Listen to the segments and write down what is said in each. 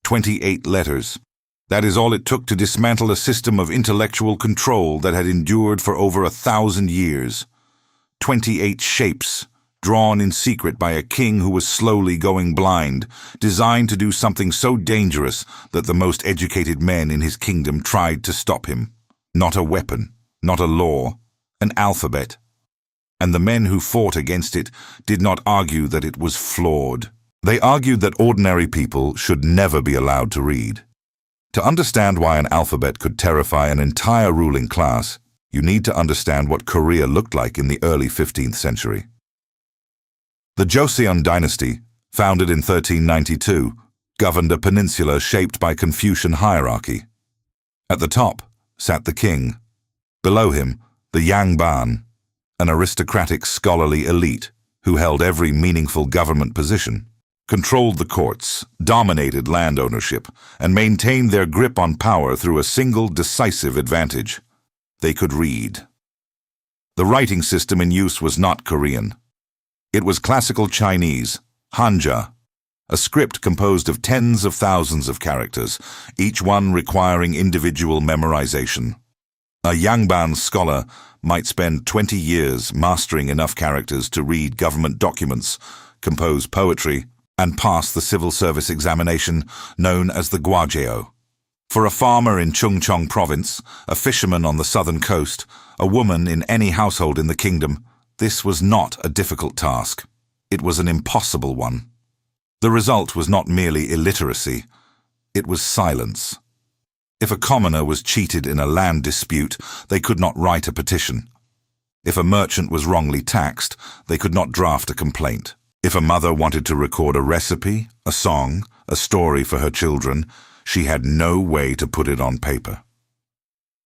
28 letters. That is all it took to dismantle a system of intellectual control that had endured for over 1,000 years. 28 shapes, drawn in secret by a king who was slowly going blind, designed to do something so dangerous that the most educated men in his kingdom tried to stop him. Not a weapon, not a law, an alphabet. And the men who fought against it did not argue that it was flawed. They argued that ordinary people should never be allowed to read. To understand why an alphabet could terrify an entire ruling class, you need to understand what Korea looked like in the early 15th century. The Joseon dynasty, founded in 1392, governed a peninsula shaped by Confucian hierarchy. At the top sat the king. Below him, the Yangban, an aristocratic scholarly elite who held every meaningful government position, controlled the courts, dominated land ownership, and maintained their grip on power through a single decisive advantage. They could read. The writing system in use was not Korean. It was classical Chinese, Hanja, a script composed of tens of thousands of characters, each one requiring individual memorization. A Yangban scholar might spend 20 years mastering enough characters to read government documents, compose poetry, and pass the civil service examination known as the Gwajeo. For a farmer in Chungcheong province, a fisherman on the southern coast, a woman in any household in the kingdom, this was not a difficult task. It was an impossible one. The result was not merely illiteracy, it was silence. If a commoner was cheated in a land dispute, they could not write a petition. If a merchant was wrongly taxed, they could not draft a complaint. If a mother wanted to record a recipe, a song, a story for her children, she had no way to put it on paper.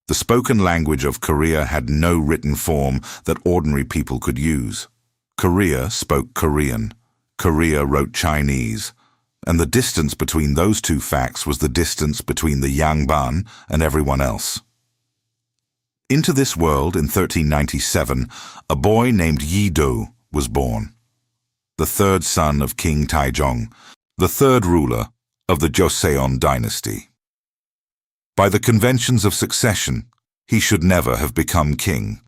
The spoken language of Korea had no written form that ordinary people could use. Korea spoke Korean. Korea wrote Chinese. And the distance between those two facts was the distance between the Yangban and everyone else. Into this world in 1397, a boy named Yi-do was born. The third son of King Sejong, the third ruler of the Joseon dynasty. By the conventions of succession, he should never have become king.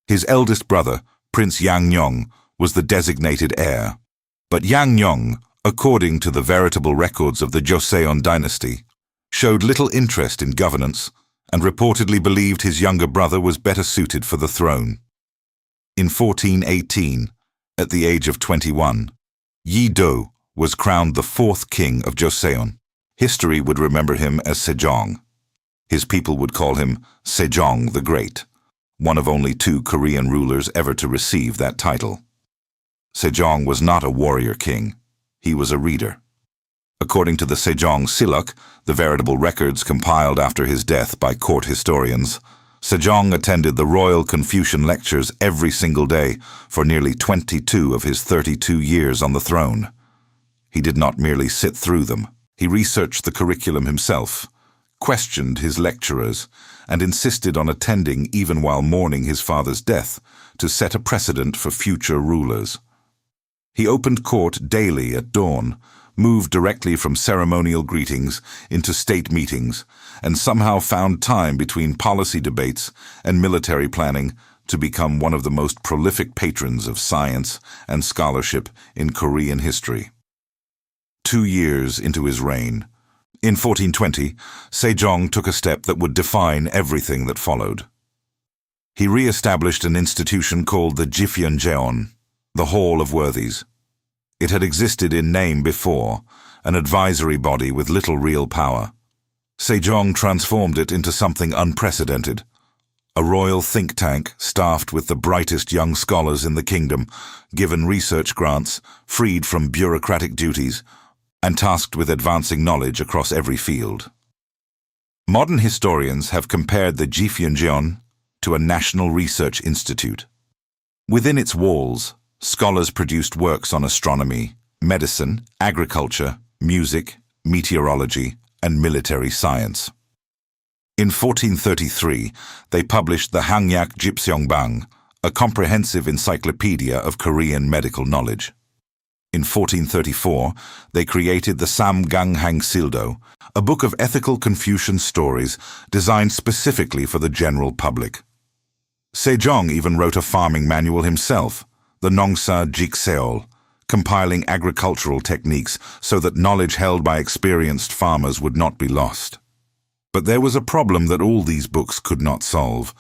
His eldest brother, Prince Yangnyeong, was the designated heir. But Yangnyeong, according to the veritable records of the Joseon dynasty, showed little interest in governance and reportedly believed his younger brother was better suited for the throne. In 1418, at the age of 21, Yi-do was crowned the fourth king of Joseon. History would remember him as Sejong. His people would call him Sejong the Great, one of only 2 Korean rulers ever to receive that title. Sejong was not a warrior king. He was a reader. According to the Sejong Sillok, the veritable records compiled after his death by court historians, Sejong attended the royal Confucian lectures every single day for nearly 22 of his 32 years on the throne. He did not merely sit through them. He researched the curriculum himself, questioned his lecturers, and insisted on attending even while mourning his father's death to set a precedent for future rulers. He opened court daily at dawn, moved directly from ceremonial greetings into state meetings, and somehow found time between policy debates and military planning to become one of the most prolific patrons of science and scholarship in Korean history. 2 years into his reign, in 1420, Sejong took a step that would define everything that followed. He re-established an institution called the Jifyeonjeon, the Hall of Worthies. It had existed in name before, an advisory body with little real power. Sejong transformed it into something unprecedented, a royal think tank staffed with the brightest young scholars in the kingdom, given research grants, freed from bureaucratic duties, and tasked with advancing knowledge across every field. Modern historians have compared the Jifyeonjeon to a national research institute. Within its walls, scholars produced works on astronomy, medicine, agriculture, music, meteorology, and military science. In 1433, they published the Hangyak Jipseongbang, a comprehensive encyclopedia of Korean medical knowledge. In 1434, they created the Hangul, a book of ethical Confucian stories designed specifically for the general public. Sejong even wrote a farming manual himself, the Nongsa Jikseol, compiling agricultural techniques so that knowledge held by experienced farmers would not be lost. But there was a problem that all these books could not solve.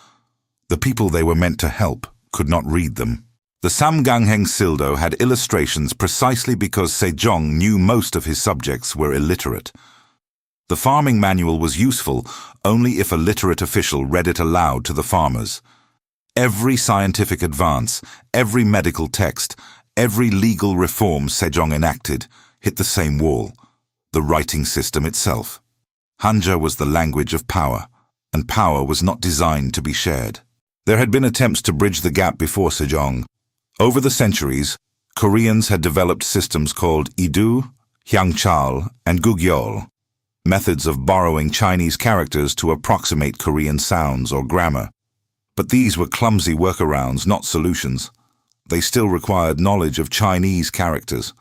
The people they were meant to help could not read them. The Hangul had illustrations precisely because Sejong knew most of his subjects were illiterate. The farming manual was useful only if a literate official read it aloud to the farmers. Every scientific advance, every medical text, every legal reform Sejong enacted hit the same wall, the writing system itself. Hanja was the language of power, and power was not designed to be shared. There had been attempts to bridge the gap before Sejong. Over the centuries, Koreans had developed systems called Idu, Hyangchal, and Gugyol, methods of borrowing Chinese characters to approximate Korean sounds or grammar. But these were clumsy workarounds, not solutions. They still required knowledge of Chinese characters.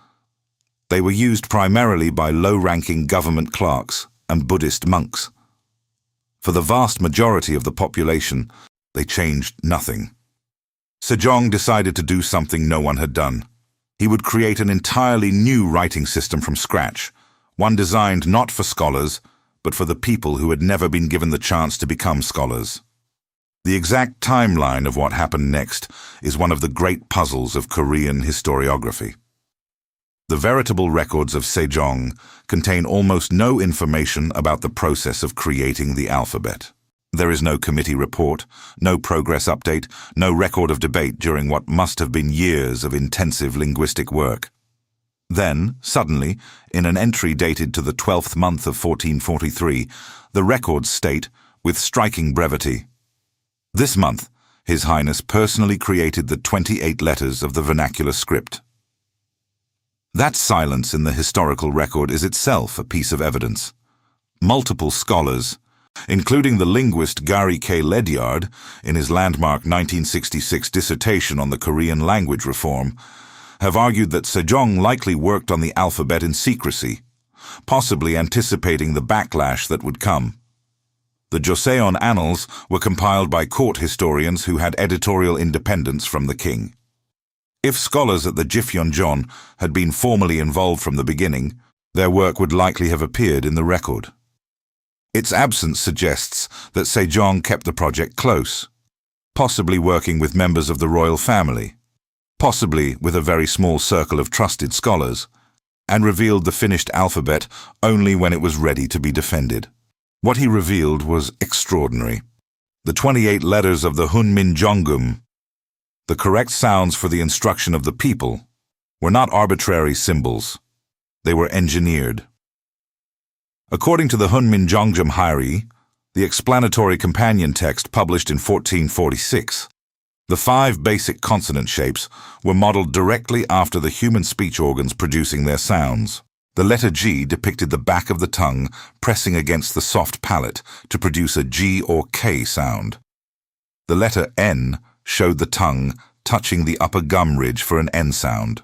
They were used primarily by low-ranking government clerks and Buddhist monks. For the vast majority of the population, they changed nothing. Sejong decided to do something no one had done. He would create an entirely new writing system from scratch, one designed not for scholars, but for the people who had never been given the chance to become scholars. The exact timeline of what happened next is one of the great puzzles of Korean historiography. The Veritable records of Sejong contain almost no information about the process of creating the alphabet. There is no committee report, no progress update, no record of debate during what must have been years of intensive linguistic work. Then, suddenly, in an entry dated to the 12th month of 1443, the records state, with striking brevity, "This month, His Highness personally created the 28 letters of the vernacular script." That silence in the historical record is itself a piece of evidence. Multiple scholars, including the linguist Gary K. Ledyard in his landmark 1966 dissertation on the Korean language reform, have argued that Sejong likely worked on the alphabet in secrecy, possibly anticipating the backlash that would come. The Joseon Annals were compiled by court historians who had editorial independence from the king. If scholars at the Jifyeonjeon had been formally involved from the beginning, their work would likely have appeared in the record. Its absence suggests that Sejong kept the project close, possibly working with members of the royal family, possibly with a very small circle of trusted scholars, and revealed the finished alphabet only when it was ready to be defended. What he revealed was extraordinary. The 28 letters of the Hunmin Jeongeum, the correct sounds for the instruction of the people, were not arbitrary symbols. They were engineered. According to the Hunmin Jeongeum Haeri, the explanatory companion text published in 1446, the 5 basic consonant shapes were modeled directly after the human speech organs producing their sounds. The letter G depicted the back of the tongue pressing against the soft palate to produce a G or K sound. The letter N showed the tongue touching the upper gum ridge for an N sound.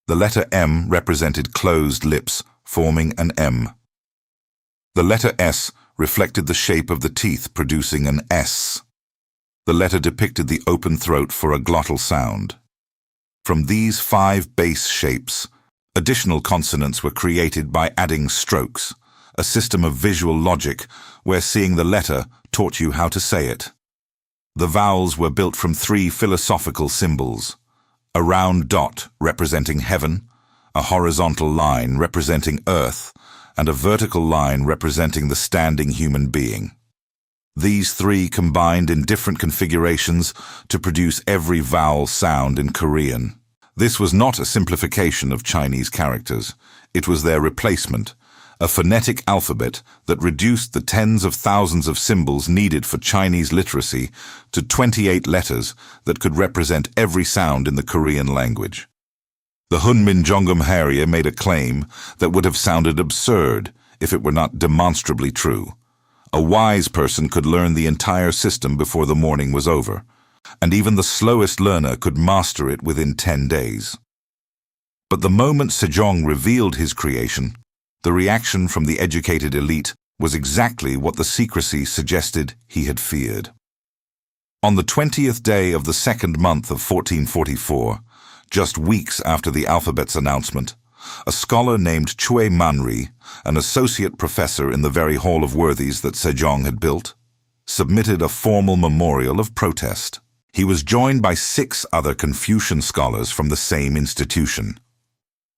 The letter M represented closed lips, forming an M. The letter S reflected the shape of the teeth, producing an S. The letter depicted the open throat for a glottal sound. From these 5 base shapes, additional consonants were created by adding strokes, a system of visual logic where seeing the letter taught you how to say it. The vowels were built from 3 philosophical symbols: a round dot representing heaven, a horizontal line representing earth, and a vertical line representing the standing human being. These 3 combined in different configurations to produce every vowel sound in Korean. This was not a simplification of Chinese characters. It was their replacement, a phonetic alphabet that reduced the tens of thousands of symbols needed for Chinese literacy to 28 letters that could represent every sound in the Korean language. The Hunmin Jeongeum Haeri made a claim that would have sounded absurd if it were not demonstrably true. A wise person could learn the entire system before the morning was over, and even the slowest learner could master it within 10 days. But the moment Sejong revealed his creation, the reaction from the educated elite was exactly what the secrecy suggested he had feared. On the 20th day of the second month of 1444, just weeks after the alphabet's announcement, a scholar named Choe Manri, an associate professor in the very hall of worthies that Sejong had built, submitted a formal memorial of protest. He was joined by 6 other Confucian scholars from the same institution.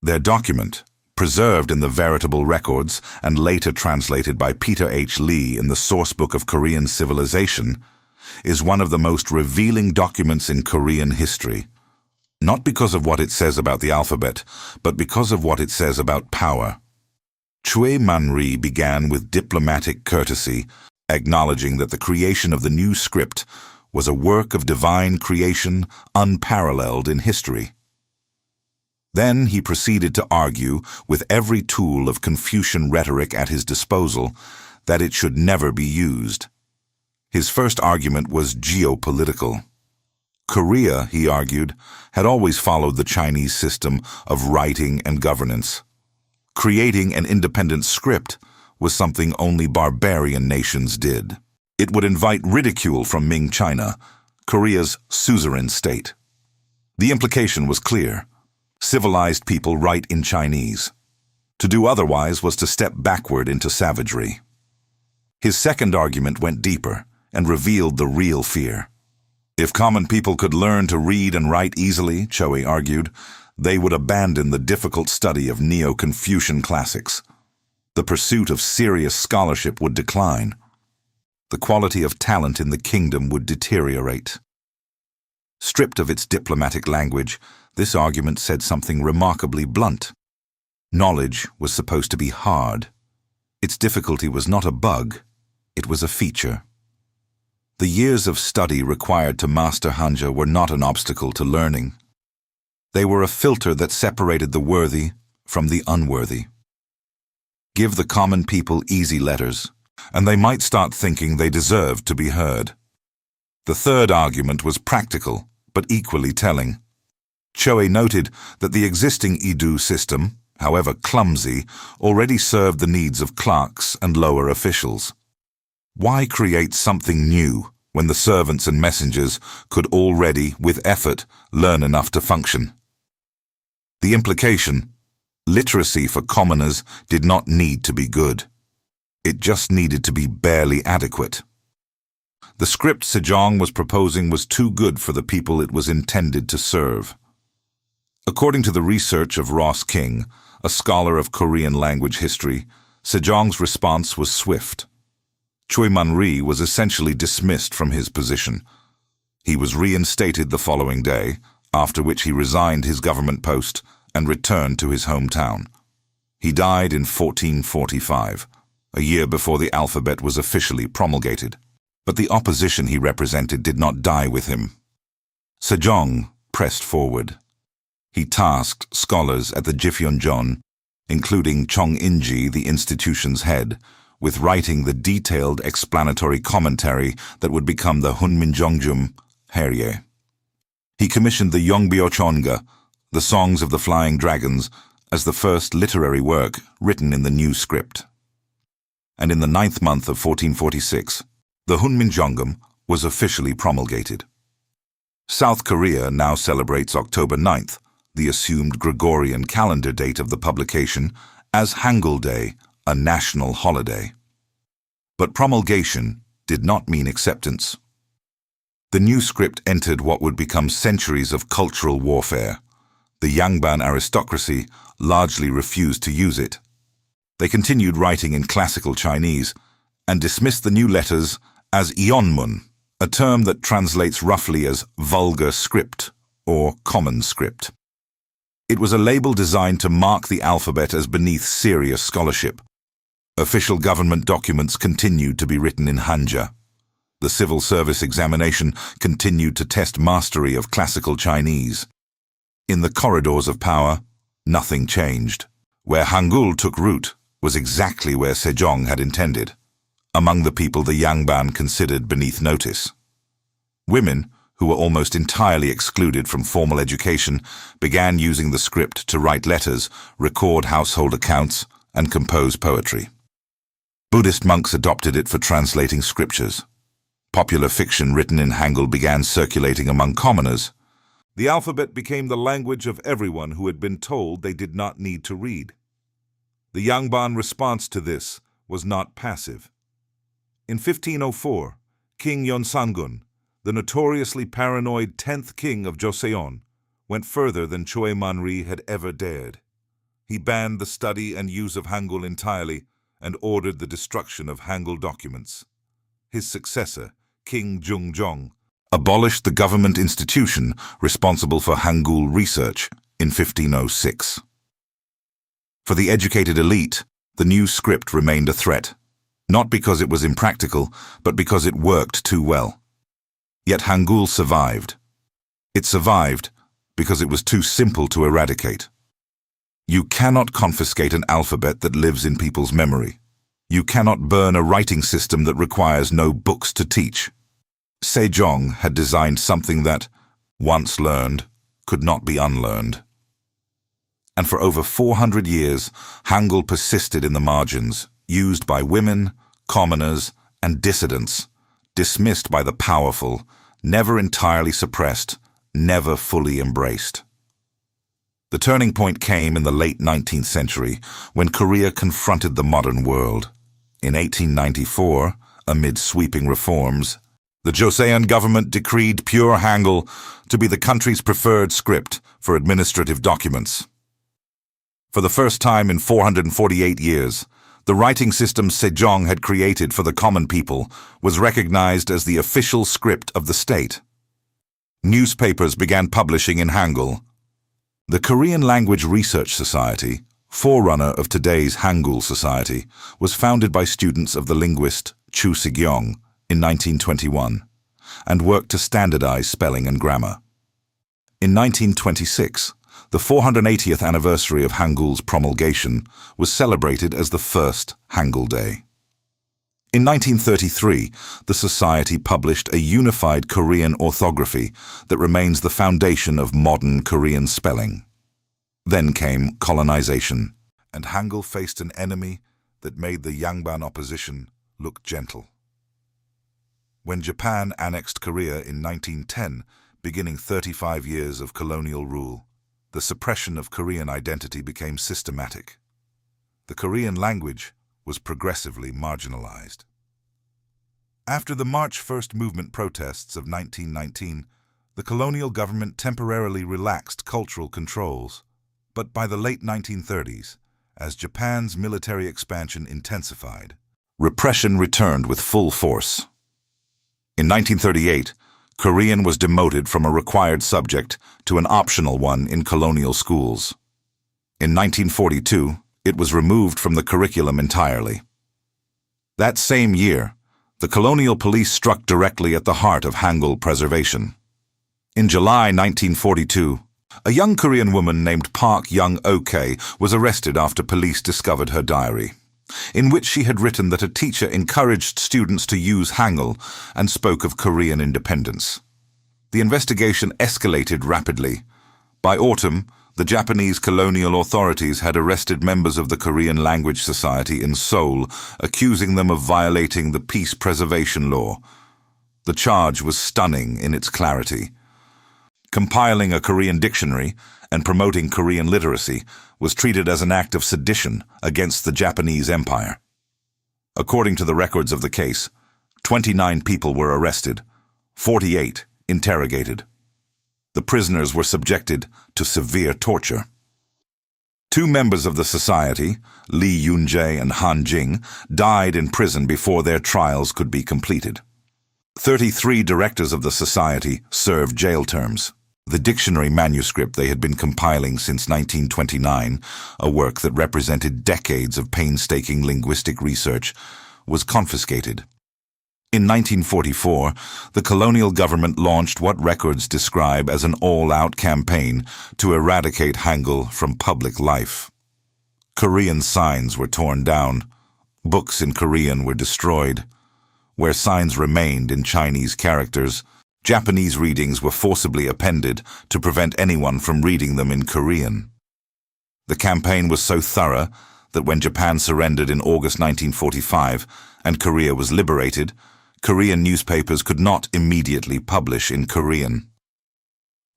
Their document, preserved in the Veritable records and later translated by Peter H. Lee in the Sourcebook of Korean Civilization, is one of the most revealing documents in Korean history. Not because of what it says about the alphabet, but because of what it says about power. Choe Manri began with diplomatic courtesy, acknowledging that the creation of the new script was a work of divine creation unparalleled in history. Then he proceeded to argue, with every tool of Confucian rhetoric at his disposal, that it should never be used. His first argument was geopolitical. Korea, he argued, had always followed the Chinese system of writing and governance. Creating an independent script was something only barbarian nations did. It would invite ridicule from Ming China, Korea's suzerain state. The implication was clear. Civilized people write in Chinese. To do otherwise was to step backward into savagery. His second argument went deeper and revealed the real fear. If common people could learn to read and write easily, Choe argued, they would abandon the difficult study of Neo-Confucian classics. The pursuit of serious scholarship would decline. The quality of talent in the kingdom would deteriorate. Stripped of its diplomatic language, this argument said something remarkably blunt. Knowledge was supposed to be hard. Its difficulty was not a bug, it was a feature. The years of study required to master Hanja were not an obstacle to learning. They were a filter that separated the worthy from the unworthy. Give the common people easy letters, and they might start thinking they deserved to be heard. The third argument was practical, but equally telling. Choe noted that the existing Idu system, however clumsy, already served the needs of clerks and lower officials. Why create something new when the servants and messengers could already, with effort, learn enough to function? The implication: literacy for commoners did not need to be good. It just needed to be barely adequate. The script Sejong was proposing was too good for the people it was intended to serve. According to the research of Ross King, a scholar of Korean language history, Sejong's response was swift. Choe Manri was essentially dismissed from his position. He was reinstated the following day, after which he resigned his government post and returned to his hometown. He died in 1445, a year before the alphabet was officially promulgated. But the opposition he represented did not die with him. Sejong pressed forward. He tasked scholars at the Jifyonjeon, including Chong Inji, the institution's head, with writing the detailed explanatory commentary that would become the Hunminjeongjum Haerye. He commissioned the Yongbyochonga, the Songs of the Flying Dragons, as the first literary work written in the new script. And in the 9th month of 1446, the Hunminjeongjum was officially promulgated. South Korea now celebrates October 9th, the assumed Gregorian calendar date of the publication, as Hangul Day, a national holiday. But promulgation did not mean acceptance. The new script entered what would become centuries of cultural warfare. The Yangban aristocracy largely refused to use it. They continued writing in classical Chinese and dismissed the new letters as Yeonmun, a term that translates roughly as vulgar script or common script. It was a label designed to mark the alphabet as beneath serious scholarship. Official government documents continued to be written in Hanja. The civil service examination continued to test mastery of classical Chinese. In the corridors of power, nothing changed. Where Hangul took root was exactly where Sejong had intended, among the people the Yangban considered beneath notice. Women, who were almost entirely excluded from formal education, began using the script to write letters, record household accounts, and compose poetry. Buddhist monks adopted it for translating scriptures. Popular fiction written in Hangul began circulating among commoners. The alphabet became the language of everyone who had been told they did not need to read. The Yangban response to this was not passive. In 1504, King Yonsangun, the notoriously paranoid 10th king of Joseon, went further than Choe Manri had ever dared. He banned the study and use of Hangul entirely and ordered the destruction of Hangul documents. His successor, King Jungjong, abolished the government institution responsible for Hangul research in 1506. For the educated elite, the new script remained a threat, not because it was impractical, but because it worked too well. Yet Hangul survived. It survived because it was too simple to eradicate. You cannot confiscate an alphabet that lives in people's memory. You cannot burn a writing system that requires no books to teach. Sejong had designed something that, once learned, could not be unlearned. And for over 400 years, Hangul persisted in the margins, used by women, commoners, and dissidents, dismissed by the powerful, never entirely suppressed, never fully embraced. The turning point came in the late 19th century when Korea confronted the modern world. In 1894, amid sweeping reforms, the Joseon government decreed pure Hangul to be the country's preferred script for administrative documents. For the first time in 448 years, the writing system Sejong had created for the common people was recognized as the official script of the state. Newspapers began publishing in Hangul. The Korean Language Research Society, forerunner of today's Hangul Society, was founded by students of the linguist Choe Sejong in 1921 and worked to standardize spelling and grammar. In 1926, the 480th anniversary of Hangul's promulgation was celebrated as the first Hangul Day. In 1933, the Society published a unified Korean orthography that remains the foundation of modern Korean spelling. Then came colonization, and Hangul faced an enemy that made the Yangban opposition look gentle. When Japan annexed Korea in 1910, beginning 35 years of colonial rule, the suppression of Korean identity became systematic. The Korean language was progressively marginalized. After the March 1st movement protests of 1919, the colonial government temporarily relaxed cultural controls. But by the late 1930s, as Japan's military expansion intensified, repression returned with full force. In 1938, Korean was demoted from a required subject to an optional one in colonial schools. In 1942, it was removed from the curriculum entirely. That same year, the colonial police struck directly at the heart of Hangul preservation. In July 1942, a young Korean woman named Park Young-ok was arrested after police discovered her diary, in which she had written that a teacher encouraged students to use Hangul and spoke of Korean independence. The investigation escalated rapidly. By autumn, the Japanese colonial authorities had arrested members of the Korean Language Society in Seoul, accusing them of violating the peace preservation law. The charge was stunning in its clarity. Compiling a Korean dictionary and promoting Korean literacy was treated as an act of sedition against the Japanese Empire. According to the records of the case, 29 people were arrested, 48 interrogated. The prisoners were subjected to severe torture. 2 members of the society, Lee Yoon-jae and Han Jing, died in prison before their trials could be completed. 33 directors of the society served jail terms. The dictionary manuscript they had been compiling since 1929, a work that represented decades of painstaking linguistic research, was confiscated. In 1944, the colonial government launched what records describe as an all-out campaign to eradicate Hangul from public life. Korean signs were torn down. Books in Korean were destroyed. Where signs remained in Chinese characters, Japanese readings were forcibly appended to prevent anyone from reading them in Korean. The campaign was so thorough that when Japan surrendered in August 1945 and Korea was liberated, Korean newspapers could not immediately publish in Korean.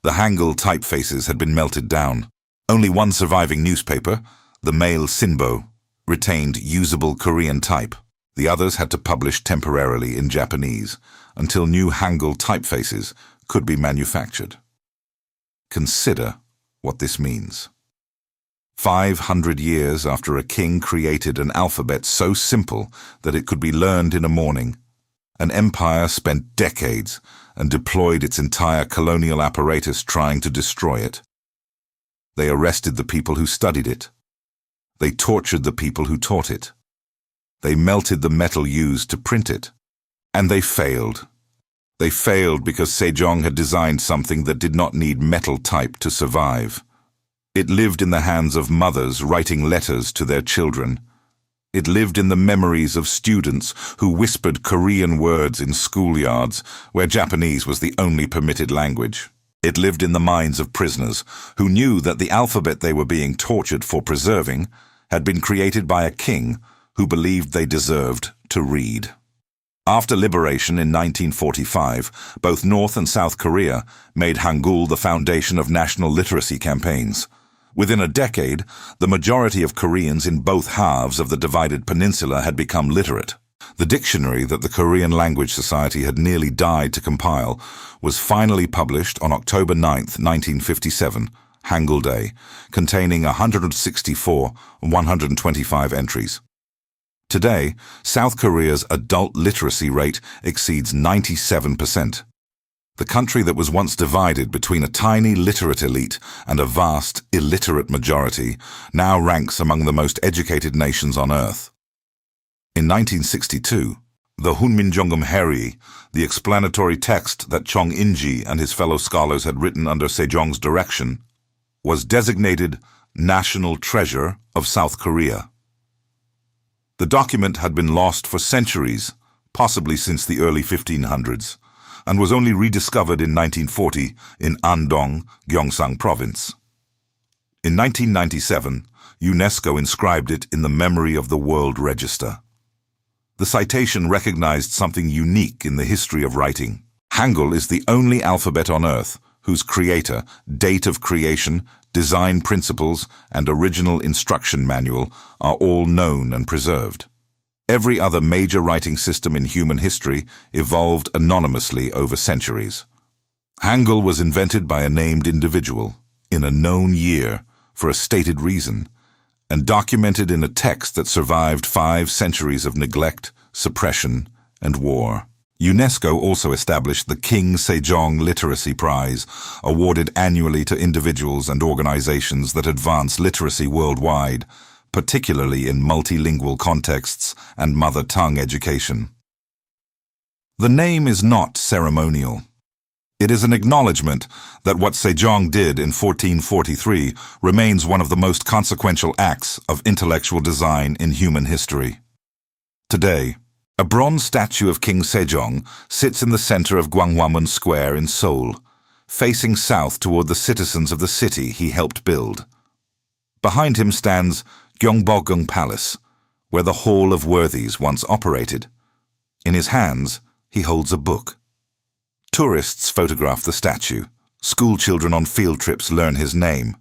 The Hangul typefaces had been melted down. Only one surviving newspaper, the Mail Sinbo, retained usable Korean type. The others had to publish temporarily in Japanese until new Hangul typefaces could be manufactured. Consider what this means. 500 years after a king created an alphabet so simple that it could be learned in a morning, an empire spent decades and deployed its entire colonial apparatus trying to destroy it. They arrested the people who studied it. They tortured the people who taught it. They melted the metal used to print it. And they failed. They failed because Sejong had designed something that did not need metal type to survive. It lived in the hands of mothers writing letters to their children. It lived in the memories of students who whispered Korean words in schoolyards where Japanese was the only permitted language. It lived in the minds of prisoners who knew that the alphabet they were being tortured for preserving had been created by a king who believed they deserved to read. After liberation in 1945, both North and South Korea made Hangul the foundation of national literacy campaigns. Within a decade, the majority of Koreans in both halves of the divided peninsula had become literate. The dictionary that the Korean Language Society had nearly died to compile was finally published on October 9, 1957, Hangul Day, containing 164 125 entries. Today, South Korea's adult literacy rate exceeds 97%. The country that was once divided between a tiny literate elite and a vast illiterate majority now ranks among the most educated nations on earth. In 1962, the Hunminjeongeum, the explanatory text that Chong In-ji and his fellow scholars had written under Sejong's direction, was designated National Treasure of South Korea. The document had been lost for centuries, possibly since the early 1500s, and was only rediscovered in 1940 in Andong, Gyeongsang Province. In 1997, UNESCO inscribed it in the Memory of the World Register. The citation recognized something unique in the history of writing. Hangul is the only alphabet on Earth whose creator, date of creation, design principles, and original instruction manual are all known and preserved. Every other major writing system in human history evolved anonymously over centuries. Hangul was invented by a named individual, in a known year, for a stated reason, and documented in a text that survived 5 centuries of neglect, suppression, and war. UNESCO also established the King Sejong Literacy Prize, awarded annually to individuals and organizations that advance literacy worldwide, particularly in multilingual contexts and mother tongue education. The name is not ceremonial. It is an acknowledgement that what Sejong did in 1443 remains one of the most consequential acts of intellectual design in human history. Today, a bronze statue of King Sejong sits in the center of Gwanghwamun Square in Seoul, facing south toward the citizens of the city he helped build. Behind him stands Gyeongbokgung Palace, where the Hall of Worthies once operated. In his hands, he holds a book. Tourists photograph the statue. Schoolchildren on field trips learn his name.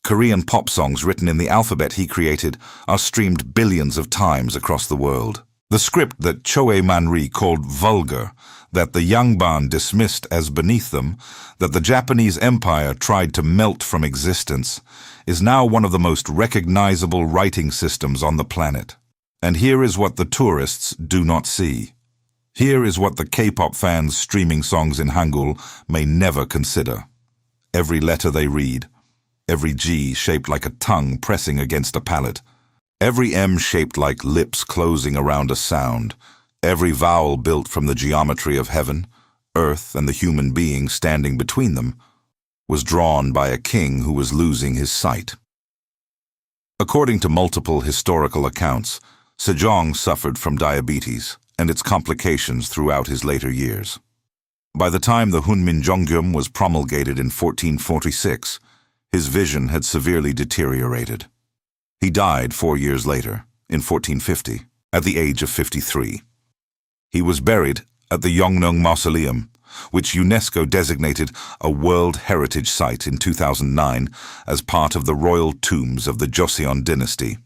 Korean pop songs written in the alphabet he created are streamed billions of times across the world. The script that Choe Manri called vulgar, that the Yangban dismissed as beneath them, that the Japanese Empire tried to melt from existence, is now one of the most recognizable writing systems on the planet. And here is what the tourists do not see. Here is what the K-pop fans streaming songs in Hangul may never consider. Every letter they read, every G shaped like a tongue pressing against a palate, every M shaped like lips closing around a sound, every vowel built from the geometry of heaven, earth, and the human being standing between them, was drawn by a king who was losing his sight. According to multiple historical accounts, Sejong suffered from diabetes and its complications throughout his later years. By the time the Hunminjeongeum was promulgated in 1446, his vision had severely deteriorated. He died 4 years later, in 1450, at the age of 53. He was buried at the Yongnong Mausoleum, which UNESCO designated a World Heritage Site in 2009 as part of the royal tombs of the Joseon dynasty.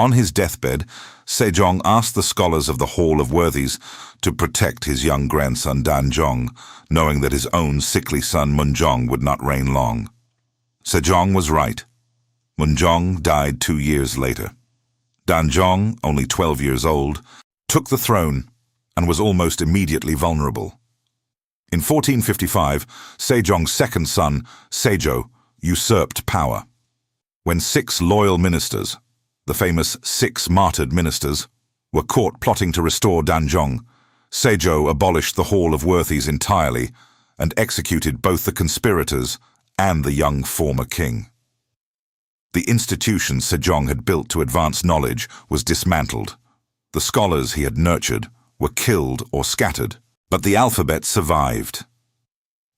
On his deathbed, Sejong asked the scholars of the Hall of Worthies to protect his young grandson Danjong, knowing that his own sickly son Munjong would not reign long. Sejong was right. Munjong died 2 years later. Danjong, only 12 years old, took the throne and was almost immediately vulnerable. In 1455, Sejong's second son, Sejong, usurped power. When 6 loyal ministers, the famous 6 martyred ministers, were caught plotting to restore Danjong, Sejong abolished the Hall of Worthies entirely and executed both the conspirators and the young former king. The institution Sejong had built to advance knowledge was dismantled. The scholars he had nurtured were killed or scattered, but the alphabet survived.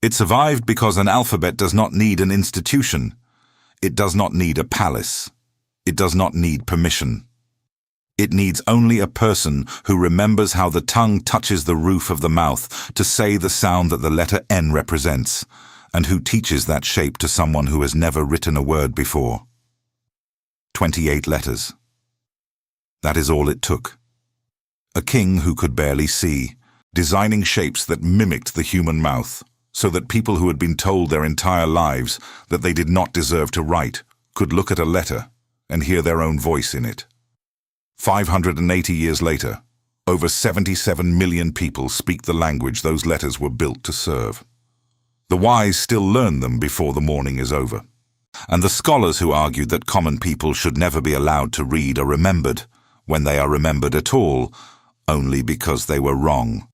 It survived because an alphabet does not need an institution. It does not need a palace. It does not need permission. It needs only a person who remembers how the tongue touches the roof of the mouth to say the sound that the letter N represents, and who teaches that shape to someone who has never written a word before. 28 letters. That is all it took. A king who could barely see, designing shapes that mimicked the human mouth, so that people who had been told their entire lives that they did not deserve to write could look at a letter and hear their own voice in it. 580 years later, over 77 million people speak the language those letters were built to serve. The wise still learn them before the morning is over. And the scholars who argued that common people should never be allowed to read are remembered, when they are remembered at all, only because they were wrong.